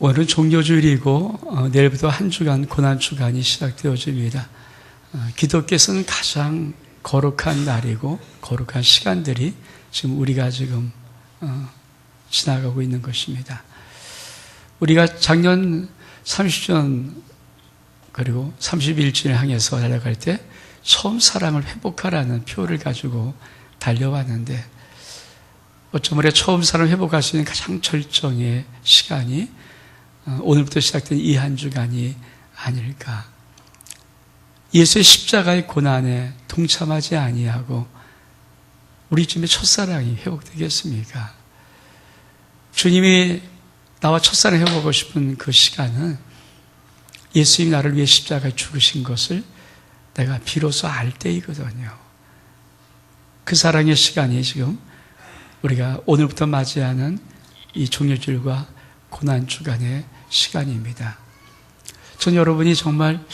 오늘은 종료주일이고 내일부터 한 주간 고난주간이 시작되어집니다. 기독교에서는 가장 거룩한 날이고 거룩한 시간들이 지금 우리가 지금 지나가고 있는 것입니다. 우리가 작년 30주년 그리고 31주년을 향해서 달려갈 때 처음 사랑을 회복하라는 표를 가지고 달려왔는데 어쩜 우리가 처음 사랑을 회복할 수 있는 가장 절정의 시간이 오늘부터 시작된 이 한 주간이 아닐까. 예수의 십자가의 고난에 동참하지 아니하고 우리 주님의 첫사랑이 회복되겠습니까? 주님이 나와 첫사랑 회복하고 싶은 그 시간은 예수님이 나를 위해 십자가에 죽으신 것을 내가 비로소 알 때이거든요. 그 사랑의 시간이 지금 우리가 오늘부터 맞이하는 이 종료주일과 고난주간의 시간입니다. 전 여러분이 정말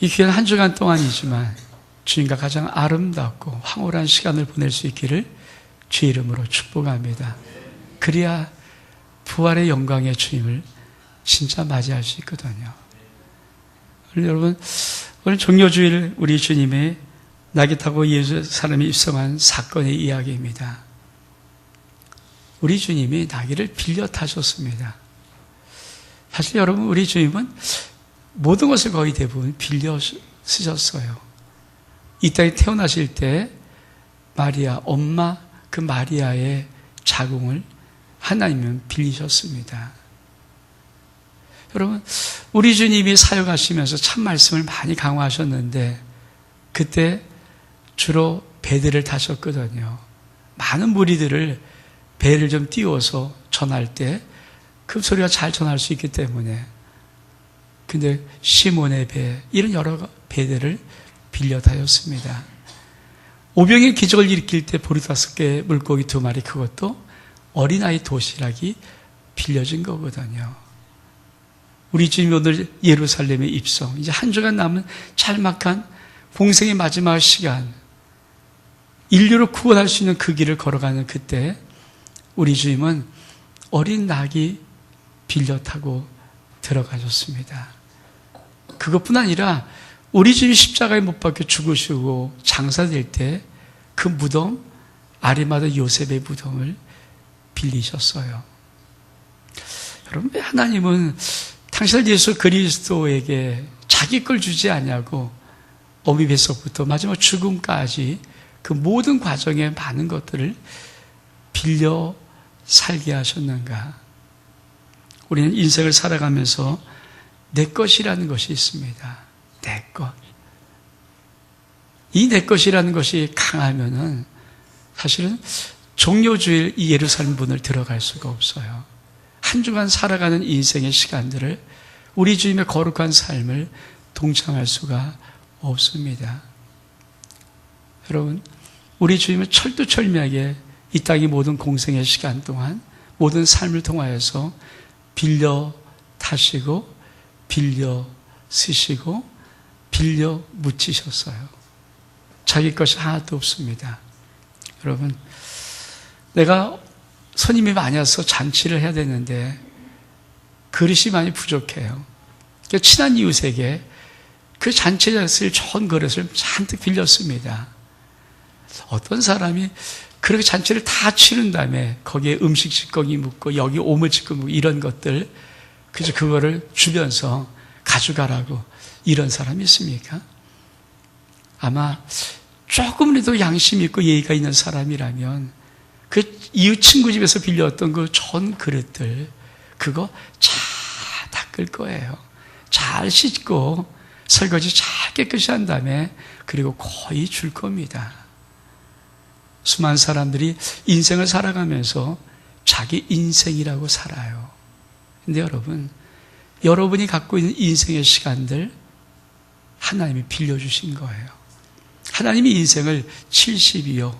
이 귀한 한 주간 동안이지만 주님과 가장 아름답고 황홀한 시간을 보낼 수 있기를 주의 이름으로 축복합니다. 그래야 부활의 영광의 주님을 진짜 맞이할 수 있거든요. 여러분, 오늘 종료주일 우리 주님의 낙이 타고 예수 사람이 입성한 사건의 이야기입니다. 우리 주님이 나귀를 빌려 타셨습니다. 사실 여러분, 우리 주님은 모든 것을 거의 대부분 빌려 쓰셨어요. 이 땅에 태어나실 때 마리아, 엄마 그 마리아의 자궁을 하나님은 빌리셨습니다. 여러분, 우리 주님이 사역하시면서 참 말씀을 많이 강화하셨는데 그때 주로 배들을 타셨거든요. 많은 무리들을 배를 좀 띄워서 전할 때 그 소리가 잘 전할 수 있기 때문에 근데 시몬의 배 이런 여러 배들을 빌려 타셨습니다. 오병의 기적을 일으킬 때 보리 5개 물고기 2마리 그것도 어린아이 도시락이 빌려진 거거든요. 우리 주님이 오늘 예루살렘에 입성 이제 한 주간 남은 짤막한 공생의 마지막 시간 인류를 구원할 수 있는 그 길을 걸어가는 그때 우리 주님은 어린 낙이 빌려 타고 들어가셨습니다. 그것뿐 아니라 우리 주님이 십자가에 못 박혀 죽으시고 장사될 때 그 무덤 아리마다 요셉의 무덤을 빌리셨어요. 여러분, 왜 하나님은 당신을 예수 그리스도에게 자기 걸 주지 않냐고 어미 뱃속부터 마지막 죽음까지 그 모든 과정에 많은 것들을 빌려 살게 하셨는가? 우리는 인생을 살아가면서 내 것이라는 것이 있습니다. 내 것. 이 내 것이라는 것이 강하면은 사실은 종료주일 이 예루살렘 문을 들어갈 수가 없어요. 한 주간 살아가는 인생의 시간들을 우리 주님의 거룩한 삶을 동참할 수가 없습니다. 여러분, 우리 주님은 철두철미하게 이 땅의 모든 공생의 시간 동안 모든 삶을 통하여서 빌려 타시고 빌려 쓰시고 빌려 묻히셨어요. 자기 것이 하나도 없습니다. 여러분, 내가 손님이 많이 와서 잔치를 해야 되는데 그릇이 많이 부족해요. 친한 이웃에게 그 잔치에 쓸 좋은 그릇을 잔뜩 빌렸습니다. 어떤 사람이 그렇게 잔치를 다 치른 다음에 거기에 음식 찌꺼기 묻고 여기 오물 찌꺼기 묻고 이런 것들 그래서 그거를 주면서 가져가라고 이런 사람이 있습니까? 아마 조금이라도 양심 있고 예의가 있는 사람이라면 그 이웃 친구 집에서 빌렸던 그 좋은 그릇들 그거 잘 닦을 거예요. 잘 씻고 설거지 잘 깨끗이 한 다음에 그리고 거의 줄 겁니다. 수많은 사람들이 인생을 살아가면서 자기 인생이라고 살아요. 근데 여러분, 여러분이 갖고 있는 인생의 시간들 하나님이 빌려주신 거예요. 하나님이 인생을 70이요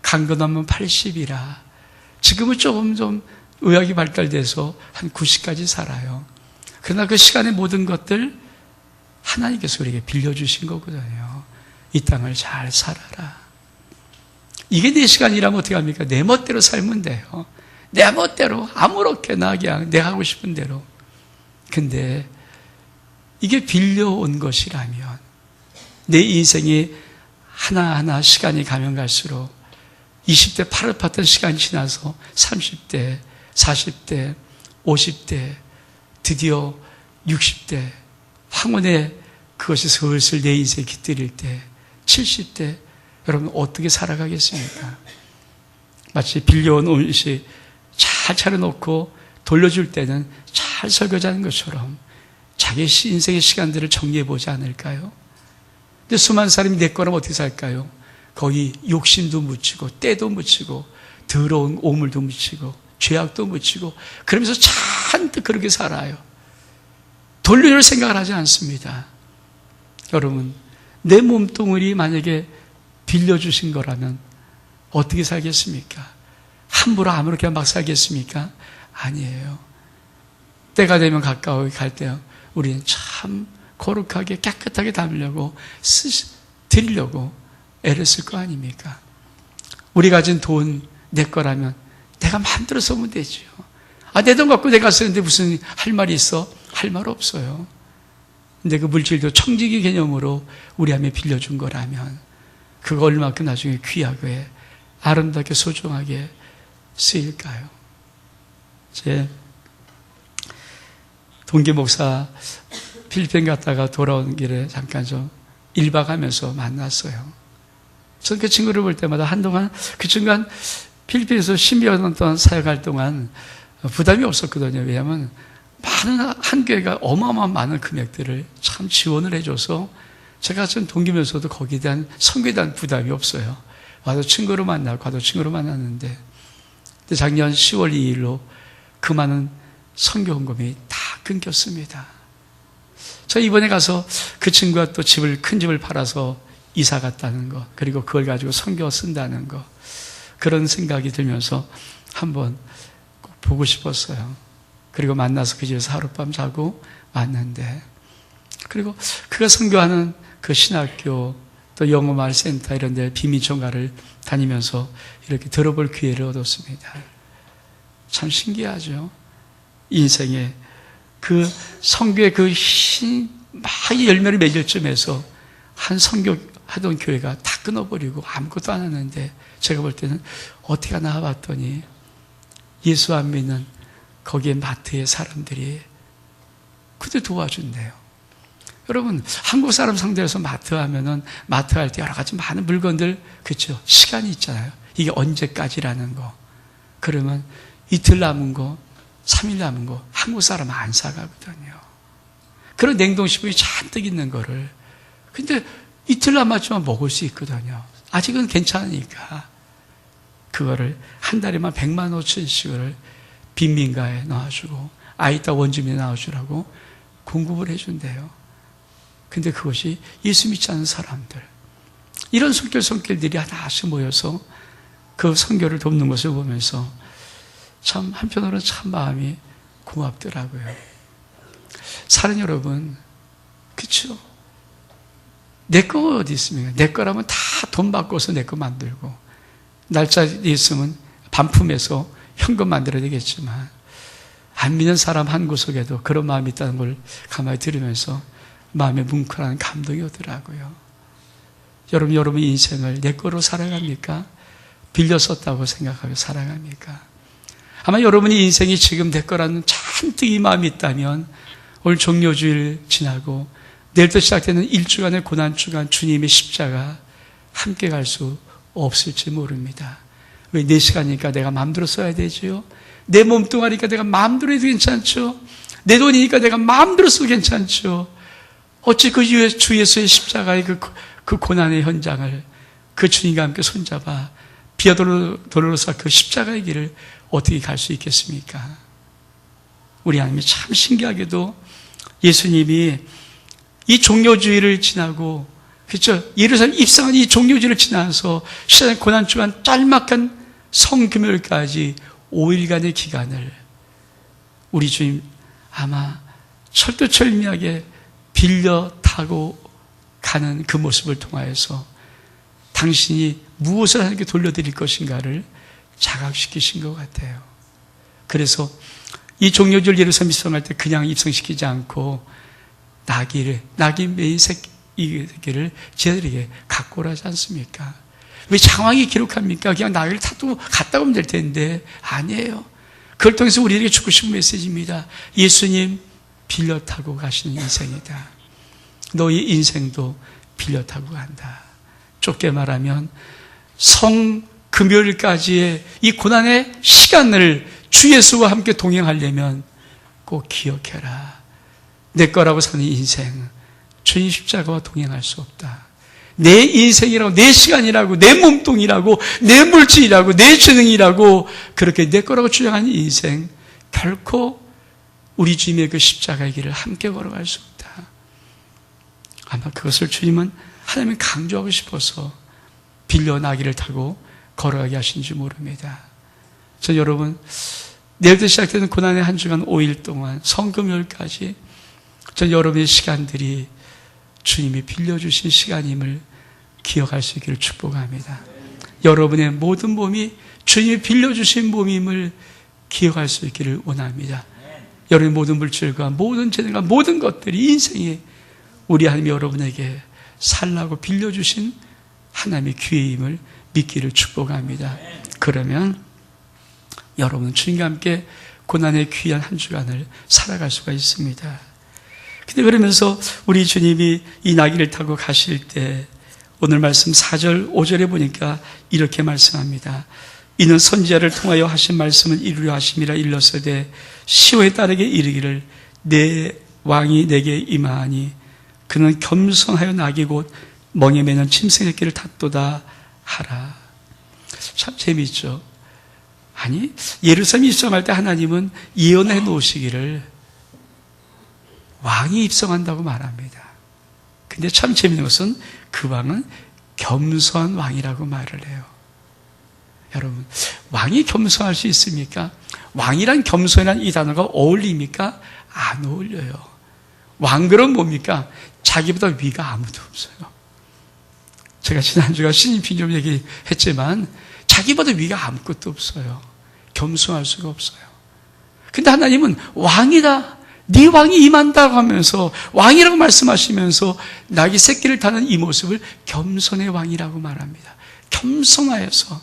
강건하면 80이라 지금은 조금 좀 의학이 발달돼서 한 90까지 살아요. 그러나 그 시간의 모든 것들 하나님께서 우리에게 빌려주신 거거든요. 이 땅을 잘 살아라. 이게 내 시간이라면 어떻게 합니까? 내 멋대로 살면 돼요. 내 멋대로 아무렇게나 그냥 내가 하고 싶은 대로. 근데 이게 빌려온 것이라면 내 인생이 하나하나 시간이 가면 갈수록 20대 파릇팠던 시간이 지나서 30대, 40대, 50대, 드디어 60대, 황혼에 그것이 슬슬 내 인생에 깃들일 때 70대, 여러분 어떻게 살아가겠습니까? 마치 빌려온 음식 잘 차려놓고 돌려줄 때는 잘 설거지하는 것처럼 자기 인생의 시간들을 정리해보지 않을까요? 근데 수많은 사람이 내 거라면 어떻게 살까요? 거기 욕심도 묻히고 때도 묻히고 더러운 오물도 묻히고 죄악도 묻히고 그러면서 잔뜩 그렇게 살아요. 돌려줄 생각을 하지 않습니다. 여러분, 내 몸뚱아리 만약에 빌려주신 거라면 어떻게 살겠습니까? 함부로 아무렇게나 막 살겠습니까? 아니에요. 때가 되면 가까이 갈 때 우리는 참 거룩하게 깨끗하게 담으려고 드리려고 애를 쓸 거 아닙니까? 우리 가진 돈 내 거라면 내가 마음대로 쓰면 되지요. 내 돈 갖고 내가 쓰는데 무슨 할 말이 있어? 할 말 없어요. 근데 그 물질도 청지기 개념으로 우리 함에 빌려준 거라면 그거 얼마큼 나중에 귀하게 아름답게 소중하게 쓰일까요? 제 동기 목사 필리핀 갔다가 돌아온 길에 잠깐 좀 1박 하면서 만났어요. 저는 그 친구를 볼 때마다 한동안 그 친구가 필리핀에서 10여 년 동안 사역할 동안 부담이 없었거든요. 왜냐하면 많은 한 교회가 어마어마한 많은 금액들을 참 지원을 해줘서 제가 전 동기면서도 거기에 대한 선교에 대한 부담이 없어요. 와도 친구로 만나고 가도 친구로 만났는데 근데 작년 10월 2일로 그 많은 선교 헌금이 다 끊겼습니다. 저 이번에 가서 그 친구가 또 큰 집을 팔아서 이사 갔다는 거, 그리고 그걸 가지고 선교 쓴다는 거, 그런 생각이 들면서 한번 꼭 보고 싶었어요. 그리고 만나서 그 집에서 하룻밤 자고 왔는데, 그리고 그가 선교하는 그 신학교, 또 영어마을 센터 이런 데 비밀총괄을 다니면서 이렇게 들어볼 기회를 얻었습니다. 참 신기하죠. 인생에 그 선교의 그 막 열매를 맺을 쯤에서 한 선교하던 교회가 다 끊어버리고 아무것도 안 하는데 제가 볼 때는 어떻게 하나 봤더니 예수 안 믿는 거기에 마트의 사람들이 그때 도와준대요. 여러분, 한국 사람 상대해서 마트 하면은 마트 할 때 여러 가지 많은 물건들, 그렇죠? 시간이 있잖아요. 이게 언제까지라는 거. 그러면 이틀 남은 거, 3일 남은 거 한국 사람은 안 사가거든요. 그런 냉동식품이 잔뜩 있는 거를 근데 이틀 남았지만 먹을 수 있거든요. 아직은 괜찮으니까 그거를 한 달에만 100만 5천씩을 빈민가에 넣어주고 아이따 원주민에 넣어주라고 공급을 해준대요. 근데 그것이 예수 믿지 않는 사람들, 이런 손길들이 하나씩 모여서 그 선교를 돕는 것을 보면서 참 한편으로는 참 마음이 고맙더라고요. 사는 여러분, 그렇죠? 내 거 어디 있습니까? 내 거라면 다 돈 바꿔서 내 거 만들고 날짜 있으면 반품해서 현금 만들어야 되겠지만 안 믿는 사람 한 구석에도 그런 마음이 있다는 걸 가만히 들으면서 마음에 뭉클한 감동이 오더라고요. 여러분 인생을 내 거로 살아갑니까? 빌려 썼다고 생각하며 살아갑니까? 아마 여러분이 인생이 지금 내 거라는 잔뜩 이 마음이 있다면 오늘 종료주일 지나고 내일부터 시작되는 1주간의 고난주간 주님의 십자가 함께 갈 수 없을지 모릅니다. 왜? 내 시간이니까 내가 마음대로 써야 되지요. 내 몸뚱아리니까 내가 마음대로 해도 괜찮죠. 내 돈이니까 내가 마음대로 써도 괜찮죠. 어찌 그 주 예수의 십자가의 그 고난의 현장을 그 주님과 함께 손잡아 비아돌로사 그 십자가의 길을 어떻게 갈 수 있겠습니까? 우리 하나님이 참 신기하게도 예수님이 이 종료주의를 지나고, 그렇죠? 예루살렘 입성한 이 종료주의를 지나서 시간의 고난주간 짤막한 성금요일까지 5일간의 기간을 우리 주님 아마 철두철미하게 빌려 타고 가는 그 모습을 통하여서 당신이 무엇을 하나님께 돌려드릴 것인가를 자각시키신 것 같아요. 그래서 이 종려주일 예루살렘 입성할 때 그냥 입성시키지 않고 낙이 메인 새끼를 제자들에게 갖고 오라지 않습니까? 왜 장황히 기록합니까? 그냥 나귀를 타고 갔다 오면 될 텐데 아니에요. 그걸 통해서 우리에게 주고 싶은 메시지입니다. 예수님 빌려 타고 가시는 인생이다. 너희 인생도 빌려 타고 간다. 좁게 말하면 금요일까지의 이 고난의 시간을 주 예수와 함께 동행하려면 꼭 기억해라. 내 거라고 사는 인생, 주님 십자가와 동행할 수 없다. 내 인생이라고, 내 시간이라고, 내 몸뚱이라고, 내 물질이라고, 내 재능이라고 그렇게 내 거라고 주장하는 인생, 결코 우리 주님의 그 십자가의 길을 함께 걸어갈 수 없다. 아마 그것을 주님은 하나님은 강조하고 싶어서 빌려 나귀를 타고 걸어가게 하신지 모릅니다. 저 여러분, 내일부터 시작되는 고난의 한 주간 5일 동안 성금요일까지 전 여러분의 시간들이 주님이 빌려주신 시간임을 기억할 수 있기를 축복합니다. 여러분의 모든 몸이 주님이 빌려주신 몸임을 기억할 수 있기를 원합니다. 여러분의 모든 물질과 모든 재능과 모든 것들이 인생이 우리 하나님이 여러분에게 살라고 빌려주신 하나님의 기회임을 믿기를 축복합니다. 그러면 여러분은 주님과 함께 고난의 귀한 한 주간을 살아갈 수가 있습니다. 근데 그러면서 우리 주님이 이 나귀를 타고 가실 때 오늘 말씀 4절, 5절에 보니까 이렇게 말씀합니다. 이는 선지자를 통하여 하신 말씀을 이루려 하심이라 일렀으되 시호에 따르게 이르기를 내 왕이 내게 임하니 그는 겸손하여 나귀 곧 멍에 매는 짐승의 새끼를 탔도다 하라. 참 재미있죠. 아니 예루살렘 입성할 때 하나님은 예언해 놓으시기를 왕이 입성한다고 말합니다. 근데 참 재미있는 것은 그 왕은 겸손한 왕이라고 말을 해요. 여러분, 왕이 겸손할 수 있습니까? 왕이란 겸손이란 이 단어가 어울립니까? 안 어울려요. 왕그럼 뭡니까? 자기보다 위가 아무도 없어요. 제가 지난주가 신입핑 좀 얘기했지만 자기보다 위가 아무것도 없어요. 겸손할 수가 없어요. 근데 하나님은 왕이다. 네 왕이 임한다고 하면서 왕이라고 말씀하시면서 나귀 새끼를 타는 이 모습을 겸손의 왕이라고 말합니다. 겸손하여서.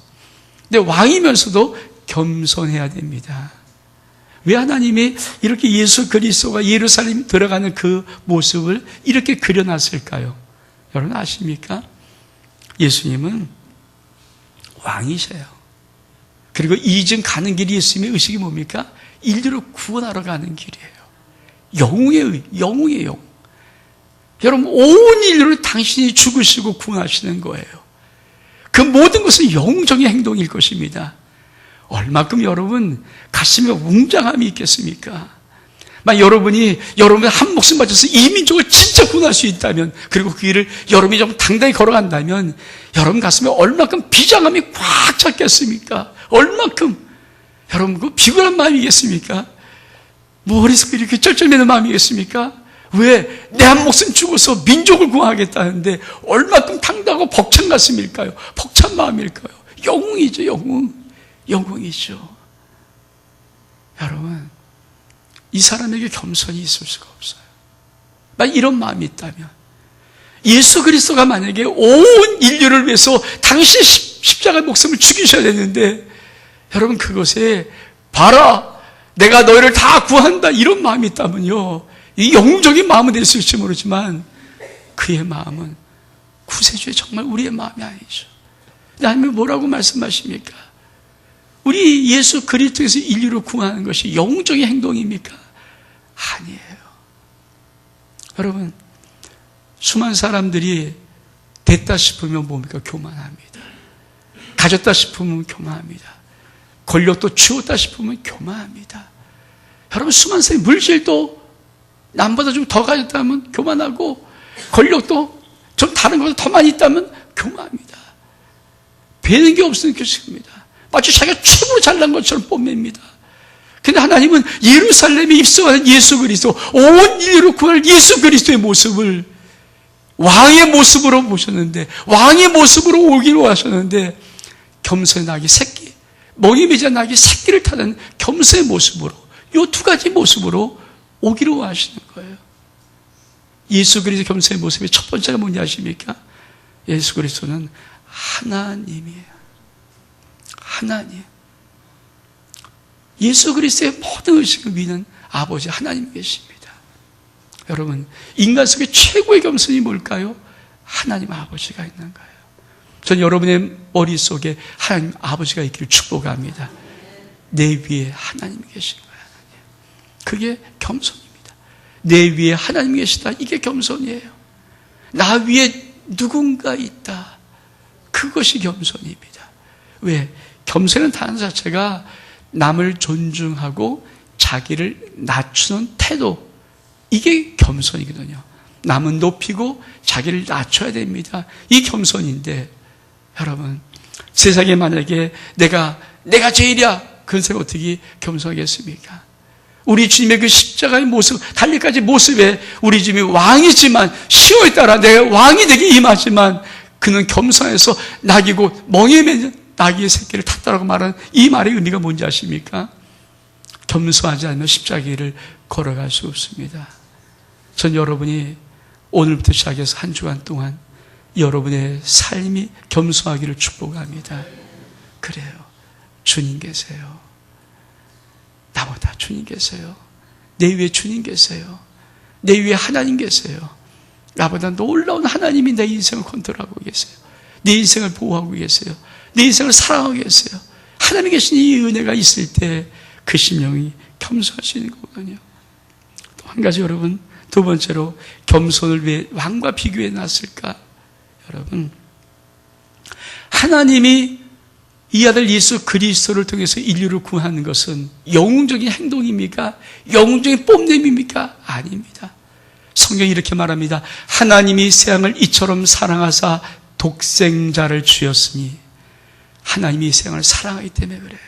근데 왕이면서도 겸손해야 됩니다. 왜 하나님이 이렇게 예수 그리스도가 예루살렘 들어가는 그 모습을 이렇게 그려놨을까요? 여러분 아십니까? 예수님은 왕이셔요. 그리고 이쯤 가는 길이 예수님의 의식이 뭡니까? 인류를 구원하러 가는 길이에요. 영웅의 영웅. 여러분 온 인류를 당신이 죽으시고 구원하시는 거예요. 그 모든 것은 영웅적인 행동일 것입니다. 얼마큼 여러분 가슴에 웅장함이 있겠습니까? 만약 여러분이 한 목숨 바쳐서 이 민족을 진짜 구원할 수 있다면, 그리고 그 길을 여러분이 좀 당당히 걸어간다면 여러분 가슴에 얼마큼 비장함이 꽉 찼겠습니까? 얼마큼 여러분 그 비굴한 마음이겠습니까? 머리에서 이렇게 쩔쩔매는 마음이겠습니까? 왜? 내 한 목숨 죽어서 민족을 구하겠다는데 얼마큼 당당하고 벅찬 가슴일까요? 벅찬 마음일까요? 영웅이죠, 영웅. 영웅이죠. 여러분, 이 사람에게 겸손이 있을 수가 없어요. 만약 이런 마음이 있다면, 예수 그리스도가 만약에 온 인류를 위해서 당신 십자가 목숨을 죽이셔야 되는데, 여러분 그것에 봐라, 내가 너희를 다 구한다, 이런 마음이 있다면요, 이 영웅적인 마음은 될 수 있을지 모르지만 그의 마음은 구세주의 정말 우리의 마음이 아니죠. 하나님이 뭐라고 말씀하십니까? 우리 예수 그리스도에서 인류를 구하는 것이 영웅적인 행동입니까? 아니에요. 여러분, 수많은 사람들이 됐다 싶으면 뭡니까? 교만합니다. 가졌다 싶으면 교만합니다. 권력도 쥐었다 싶으면 교만합니다. 여러분, 수많은 사람이 물질도 남보다 좀 더 가졌다면 교만하고, 권력도 좀 다른 것보다 더 많이 있다면 교만합니다. 배는 게 없으면 교식입니다. 마치 자기가 최고로 잘난 것처럼 뽐냅니다. 근데 하나님은 예루살렘에 입성하는 예수 그리스도, 온 인류를 구할 예수 그리스도의 모습을 왕의 모습으로 보셨는데, 왕의 모습으로 오기로 하셨는데, 겸손의 나귀 새끼, 멍이 매자 나귀 새끼를 타는 겸손의 모습으로 이 두 가지 모습으로 오기를 원하시는 거예요. 예수 그리스도 겸손의 모습의 첫 번째가 뭔지 아십니까? 예수 그리스도는 하나님이에요. 하나님. 예수 그리스도의 모든 의식을 위는 아버지 하나님 계십니다. 여러분, 인간 속에 최고의 겸손이 뭘까요? 하나님 아버지가 있는 거예요. 전 여러분의 머릿속에 하나님 아버지가 있기를 축복합니다. 내 위에 하나님이 계신 거예요. 그게 겸손입니다. 내 위에 하나님이 계시다. 이게 겸손이에요. 나 위에 누군가 있다. 그것이 겸손입니다. 왜? 겸손은 단어 자체가 남을 존중하고 자기를 낮추는 태도, 이게 겸손이거든요. 남은 높이고 자기를 낮춰야 됩니다. 이 겸손인데, 여러분, 세상에 만약에 내가 제일이야, 그런 사람이 어떻게 겸손하겠습니까? 우리 주님의 그 십자가의 모습, 달리까지 모습에 우리 주님이 왕이지만 시호에 따라 내가 왕이 되기 임하지만 그는 겸손해서 낙이고 멍에 맨 나귀의 새끼를 탔다라고 말하는 이 말의 의미가 뭔지 아십니까? 겸손하지 않으면 십자가를 걸어갈 수 없습니다. 전 여러분이 오늘부터 시작해서 한 주간 동안 여러분의 삶이 겸손하기를 축복합니다. 그래요. 주님 계세요. 나보다 주님 계세요. 내 위에 주님 계세요. 내 위에 하나님 계세요. 나보다 놀라운 하나님이 내 인생을 컨트롤하고 계세요. 내 인생을 보호하고 계세요. 내 인생을 사랑하고 계세요. 하나님이 계신 이 은혜가 있을 때 그 심령이 겸손하시는 거거든요. 또 한 가지 여러분, 두 번째로 겸손을 왜 왕과 비교해 놨을까? 여러분, 하나님이 이 아들 예수 그리스도를 통해서 인류를 구하는 것은 영웅적인 행동입니까? 영웅적인 뽐냄입니까? 아닙니다. 성경이 이렇게 말합니다. 하나님이 세상을 이처럼 사랑하사 독생자를 주었으니, 하나님이 이 세상을 사랑하기 때문에 그래요.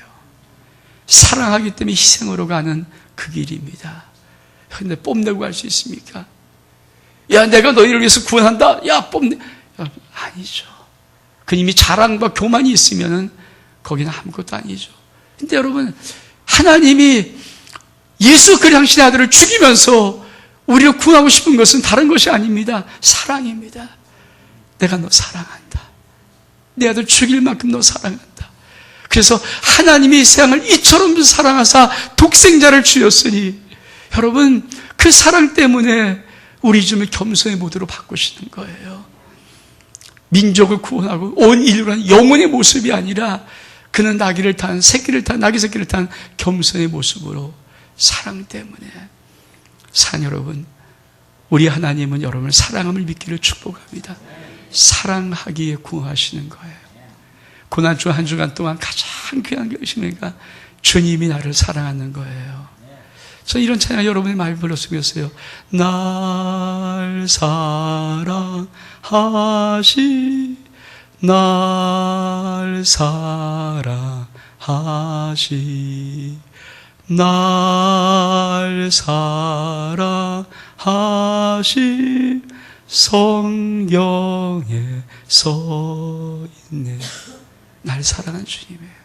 사랑하기 때문에 희생으로 가는 그 길입니다. 근데 뽐내고 갈 수 있습니까? 야, 내가 너희를 위해서 구원한다. 야, 뽐내. 아니죠. 그 이미 자랑과 교만이 있으면은 거기는 아무것도 아니죠. 근데 여러분, 하나님이 예수 그 당신의 아들을 죽이면서 우리를 구원하고 싶은 것은 다른 것이 아닙니다. 사랑입니다. 내가 너 사랑한다. 내 아들 죽일 만큼 너 사랑한다. 그래서 하나님이 세상을 이처럼 사랑하사 독생자를 주었으니, 여러분, 그 사랑 때문에 우리 주님을 겸손의 모드로 바꾸시는 거예요. 민족을 구원하고 온 인류라는 영혼의 모습이 아니라 그는 나귀를 탄, 나귀 새끼를 탄 겸손의 모습으로 사랑 때문에 산 여러분, 우리 하나님은 여러분을 사랑함을 믿기를 축복합니다. 사랑하기에 구하시는 거예요. 고난주 한 주간 동안 가장 귀한 것이니까 주님이 나를 사랑하는 거예요. 저 이런 찬양 여러분이 많이 불렀으면서요. 날 사랑하시, 날 사랑하시, 날 사랑하시, 성경에 써 있네. 날 사랑하는 주님이에요.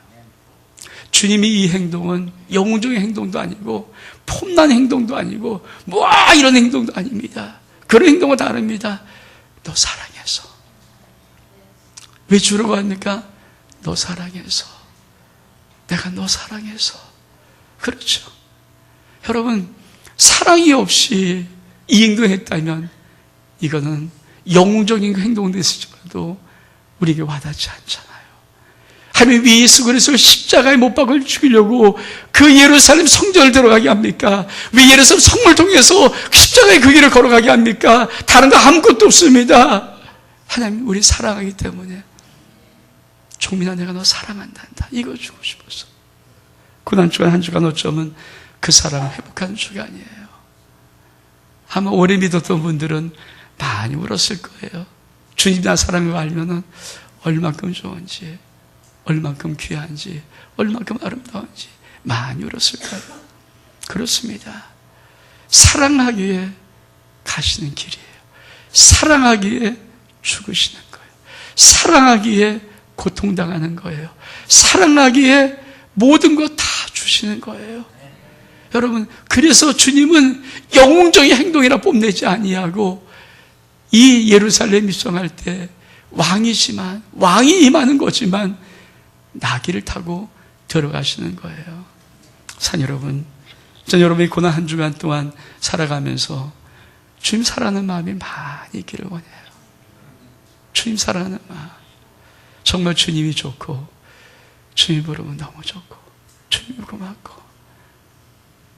주님이 이 행동은 영웅적인 행동도 아니고 폼난 행동도 아니고 이런 행동도 아닙니다. 그런 행동은 다릅니다. 너 사랑해서. 왜 주려고 합니까? 너 사랑해서. 내가 너 사랑해서. 그렇죠. 여러분, 사랑이 없이 이 행동했다면 이거는 영웅적인 행동이 됐을지라도 우리에게 와닿지 않잖아요. 하나님 왜 예수 그리스도를 십자가에 못 박아 죽이려고 그 예루살렘 성전을 들어가게 합니까? 왜 예루살렘 성을 통해서 십자가의 그 길을 걸어가게 합니까? 다른 거 아무것도 없습니다. 하나님 우리 사랑하기 때문에 종민아 내가 너 사랑한단다. 이거 주고 싶어서. 고난주간 한 주간 어쩌면 그 사랑을 회복하는 주간이에요. 아마 오래 믿었던 분들은 많이 울었을 거예요. 주님 나 사랑을 알면은 얼만큼 좋은지, 얼만큼 귀한지, 얼만큼 아름다운지 많이 울었을 거예요. 그렇습니다. 사랑하기에 가시는 길이에요. 사랑하기에 죽으시는 거예요. 사랑하기에 고통당하는 거예요. 사랑하기에 모든 것 다 주시는 거예요. 여러분, 그래서 주님은 영웅적인 행동이라 뽐내지 아니하고 이 예루살렘 입성할 때 왕이지만, 왕이 임하는 거지만 나귀를 타고 들어가시는 거예요. 산 여러분, 전 여러분이 고난 한 주간 동안 살아가면서 주님 사랑하는 마음이 많이 있기를 원해요. 주님 사랑하는 마음. 정말 주님이 좋고, 주님 부르면 너무 좋고, 주님 고맙고,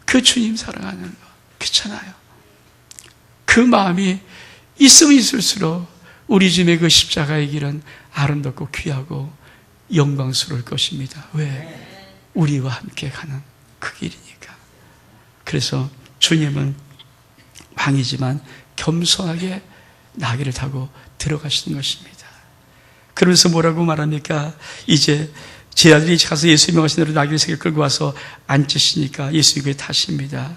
그 주님 사랑하는 거, 그렇잖아요. 그 마음이 있으면 있을수록 우리 주님의 그 십자가의 길은 아름답고 귀하고 영광스러울 것입니다. 왜? 우리와 함께 가는 그 길이니까. 그래서 주님은 왕이지만 겸손하게 나귀를 타고 들어가시는 것입니다. 그러면서 뭐라고 말합니까? 이제 제 아들이 가서 예수님이 하신 대로 나귀를 세게 끌고 와서 앉으시니까 예수님이 타십니다.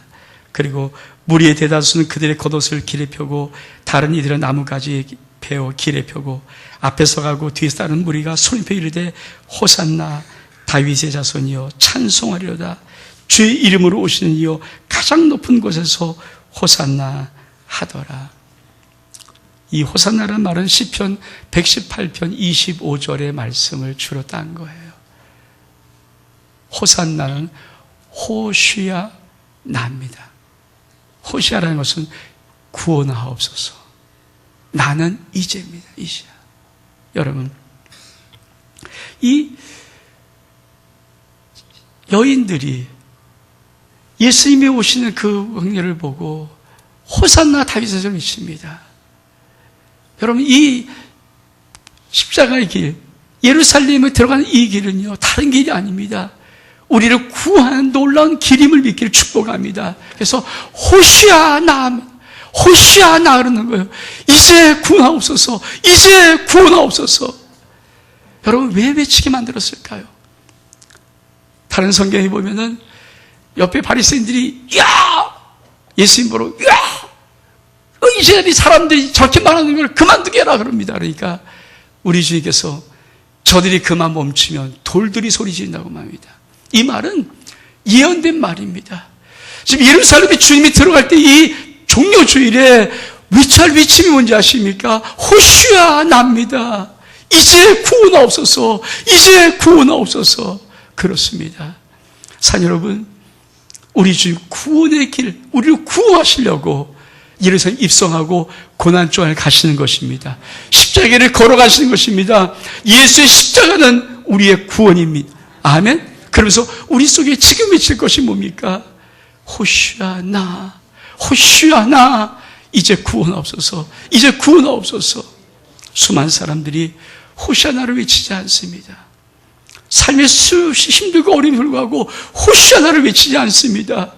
그리고 무리의 대다수는 그들의 겉옷을 길에 펴고 다른 이들은 나무가지 베어 길에 펴고 앞에서 가고 뒤에서 따르는 무리가 손펴 이르되 호산나 다윗의 자손이여 찬송하리로다 주의 이름으로 오시는 이여 가장 높은 곳에서 호산나 하더라. 이 호산나라는 말은 시편 118편 25절의 말씀을 주로 딴 거예요. 호산나는 호시아 나입니다. 호시아라는 것은 구원하옵소서. 나는 이제입니다. 이제야. 여러분, 이 여인들이 예수님이 오시는 그 광야를 보고 호산나 다윗의 자손 외칩니다. 여러분, 이 십자가의 길, 예루살렘에 들어가는 이 길은요, 다른 길이 아닙니다. 우리를 구하는 놀라운 길임을 믿기를 축복합니다. 그래서 호시아나, 호시아나 그러는 거예요. 이제 구원하옵소서, 이제 구원하옵소서. 여러분, 왜 외치게 만들었을까요? 다른 성경에 보면은 옆에 바리새인들이 야! 예수님 보러 야! 이제 이 사람들이 저렇게 말하는 걸 그만두게 해라 그럽니다. 그러니까 우리 주님께서 저들이 그만 멈추면 돌들이 소리 지른다고 말합니다. 이 말은 예언된 말입니다. 지금 예루살렘에 주님이 들어갈 때 이 종료주일에 위치할 외침이 뭔지 아십니까? 호시아 납니다. 이제 구원하옵소서, 이제 구원하옵소서. 그렇습니다. 산 여러분, 우리 주님 구원의 길, 우리를 구하시려고 예루살렘 입성하고 고난주간을 가시는 것입니다. 십자가를 걸어가시는 것입니다. 예수의 십자가는 우리의 구원입니다. 아멘. 그러면서 우리 속에 지금 외칠 것이 뭡니까? 호시아나, 호시아나, 이제 구원하옵소서, 이제 구원하옵소서. 수많은 사람들이 호시아나를 외치지 않습니다. 삶의 수없이 힘들고 어려움에 불구하고 호시아나를 외치지 않습니다.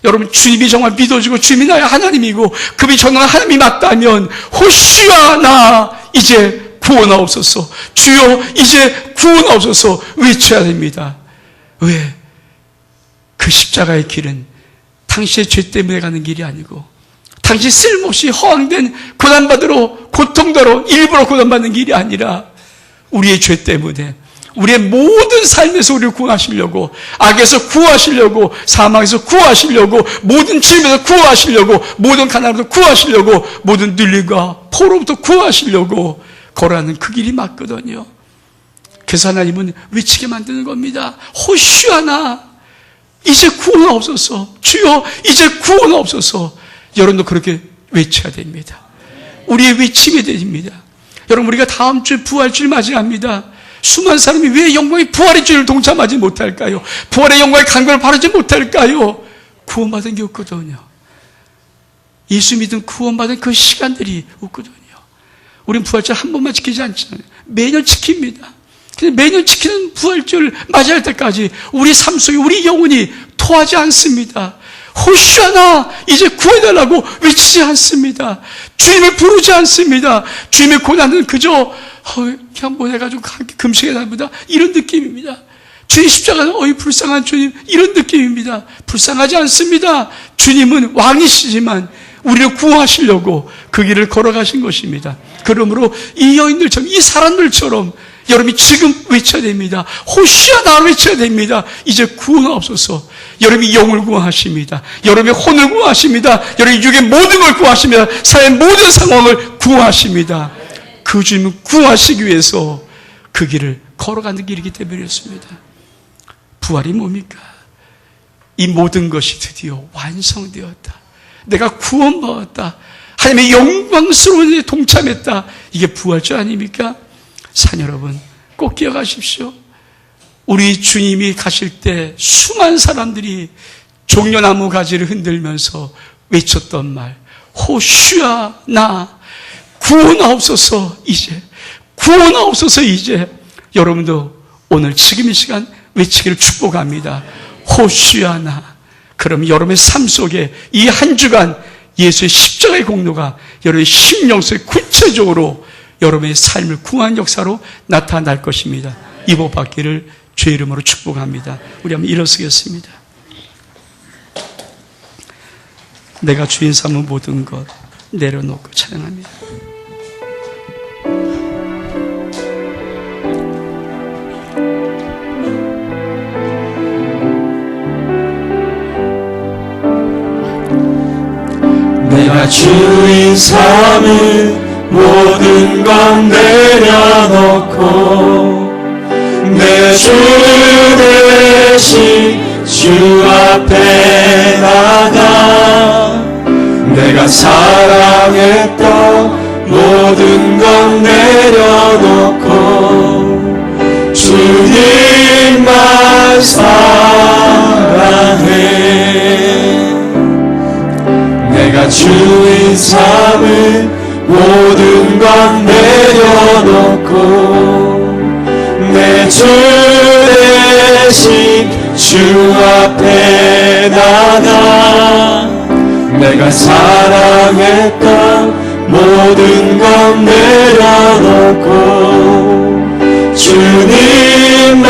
여러분, 주님이 정말 믿어지고 주님이 나의 하나님이고 그분이 정말 하나님이 맞다면 호시아나, 이제 구원하옵소서, 주여 이제 구원하옵소서 외쳐야 됩니다. 왜? 그 십자가의 길은 당신의 죄 때문에 가는 길이 아니고 당신 쓸모없이 허황된 고난받으러, 고통받으러 일부러 고난받는 길이 아니라 우리의 죄 때문에 우리의 모든 삶에서 우리를 구하시려고, 악에서 구하시려고, 사망에서 구하시려고, 모든 짐에서 구하시려고, 모든 가난으로부터 구하시려고, 모든 눌림과 포로부터 구하시려고 걸어가는 그 길이 맞거든요. 그래서 하나님은 외치게 만드는 겁니다. 호시아나, 이제 구원하옵소서, 주여 이제 구원하옵소서. 여러분도 그렇게 외쳐야 됩니다. 우리의 외침이 됩니다. 여러분, 우리가 다음 주 부활주일 맞이합니다. 수많은 사람이 왜 영광의 부활의 주일을 동참하지 못할까요? 부활의 영광의 간격을 바르지 못할까요? 구원받은 게 없거든요. 예수 믿음 구원받은 그 시간들이 없거든요. 우린 부활절 한 번만 지키지 않잖아요. 매년 지킵니다. 근데 매년 지키는 부활절 맞이할 때까지 우리 삶 속에 우리 영혼이 토하지 않습니다. 호시아나, 이제 구해달라고 외치지 않습니다. 주님을 부르지 않습니다. 주님의 고난은 그저 그냥 뭐 해가지고 금식에 나보다 이런 느낌입니다. 주님 십자가는 불쌍한 주님, 이런 느낌입니다. 불쌍하지 않습니다. 주님은 왕이시지만 우리를 구하시려고 그 길을 걸어가신 것입니다. 그러므로 이 여인들처럼, 이 사람들처럼 여러분이 지금 외쳐야 됩니다. 호시아 나 외쳐야 됩니다. 이제 구원하옵소서. 여러분이 영을 구하십니다. 여러분의 혼을 구하십니다. 여러분의 육의 모든 걸 구하십니다. 사회의 모든 상황을 구하십니다. 그 주님은 구하시기 위해서 그 길을 걸어가는 길이기 때문이었습니다. 부활이 뭡니까? 이 모든 것이 드디어 완성되었다. 내가 구원받았다. 하나님의 영광스러운 일에 동참했다. 이게 부활절 아닙니까? 사랑 여러분, 꼭 기억하십시오. 우리 주님이 가실 때 수많은 사람들이 종려나무 가지를 흔들면서 외쳤던 말, 호시아 나 구원하옵소서. 이제 구원하옵소서. 이제 여러분도 오늘 지금 이 시간 외치기를 축복합니다. 호시아 나. 그럼 여러분의 삶 속에 이 한 주간 예수의 십자가의 공로가 여러분의 심령 속에 구체적으로 여러분의 삶을 구한 역사로 나타날 것입니다. 이 복 받기를 주의 이름으로 축복합니다. 우리 한번 일어서겠습니다. 내가 주인 삼은 모든 것 내려놓고 찬양합니다. 내가 주인 삼은 모든 것 내려놓고 내 주 대신 주 앞에 나가 내가 사랑했던 모든 것 내려놓고 주님만 사랑해. 내가 주인 삼은 모든 것 내려놓고 내 주 대신 주 앞에 나가 내가 사랑했던 모든 것 내려놓고 주님만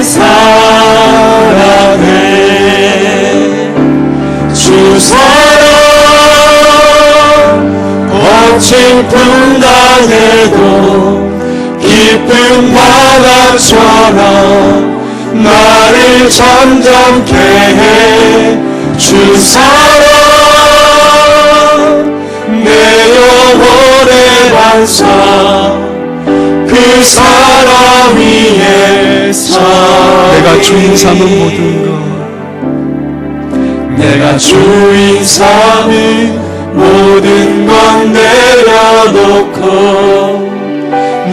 사랑해. 주 사랑 거친 풍랑에도 기쁜 바람처럼 나를 잠잠케 해. 주 사랑 내 영혼의 반석 그 사랑 위에 서 내가 주인 삼은 모든 것 내가 주인 삼은 모든 것 내려놓고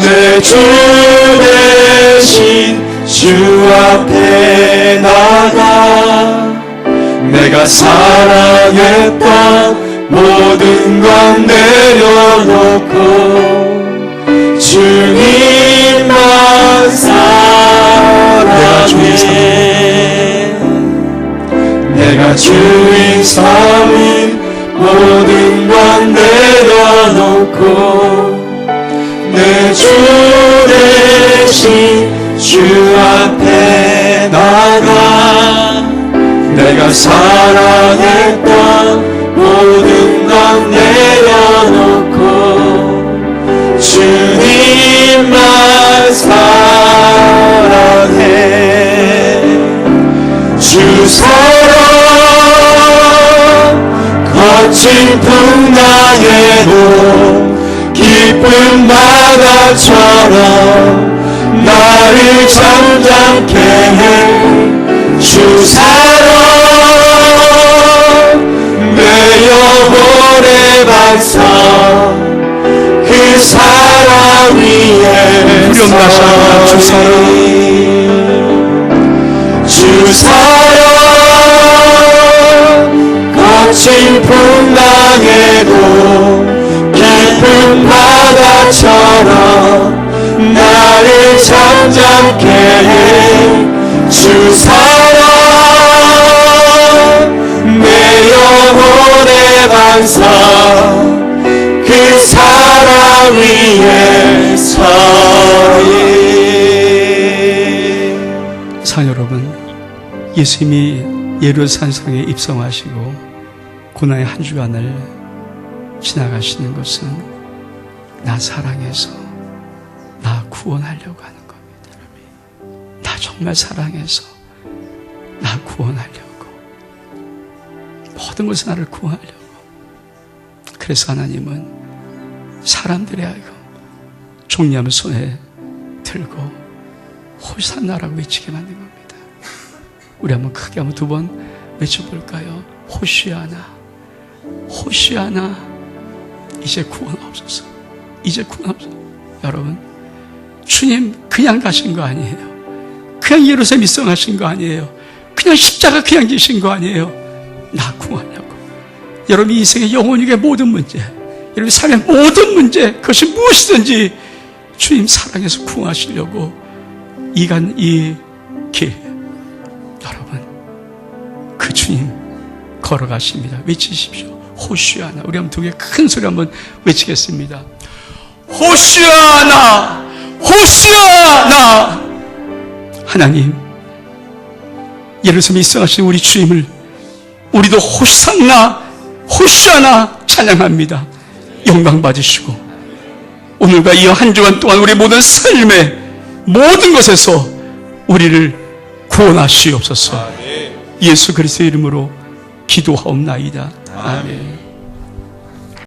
내 주 대신 주 앞에 나가 내가 사랑했던 모든 것 내려놓고 주님만 사랑해. 내가 주인 삼은 모든 것 내려놓고 내 주 대신 주 앞에 나가 내가 사랑했던 모든 것 내려놓고 주님만 사랑해. 주 사랑 거친 풍랑에도 기쁜 바다처럼 나를 잠잠케 해. 주 사랑 내 영혼의 반석 그 사랑 위에 후렴나시아 주 사랑 주 사랑 거친 풍랑에도 깊은 바다처럼 나를 잠잠케 해. 주 사랑 내 영혼의 반석 그 사랑 위에 서리. 사랑 여러분, 예수님이 예루살렘 성에 입성하시고 고난의 한 주간을 지나가시는 것은 나 사랑해서 나 구원하려고 하는 겁니다. 나 정말 사랑해서 나 구원하려고, 모든 것을 나를 구원하려고. 그래서 하나님은 사람들의 하여금 종려함을 손에 들고 호산나라고 외치게 만든 겁니다. 우리 한번 크게 한번 두 번 외쳐볼까요? 호시아나, 호시아나. 이제 구원하옵소서, 이제 구원하옵소서. 여러분, 주님 그냥 가신 거 아니에요. 그냥 예루살렘 입성하신 거 아니에요. 그냥 십자가 그냥 지신 거 아니에요. 나 구원하려고. 여러분 인생의 영혼에게 모든 문제, 여러분 삶의 모든 문제, 그것이 무엇이든지 주님 사랑해서 구원하시려고 이간 이 길, 여러분 그 주님 걸어가십니다. 외치십시오. 호시아나. 우리 한번 두 개 큰 소리 한번 외치겠습니다. 호시아나, 호시아나. 하나님, 예루살렘에 입성하신 우리 주님을 우리도 호산나, 호시아나 찬양합니다. 영광 받으시고 오늘과 이 한 주간 동안 우리 모든 삶의 모든 것에서 우리를 구원하시옵소서. 예수 그리스도의 이름으로 기도하옵나이다. 아멘.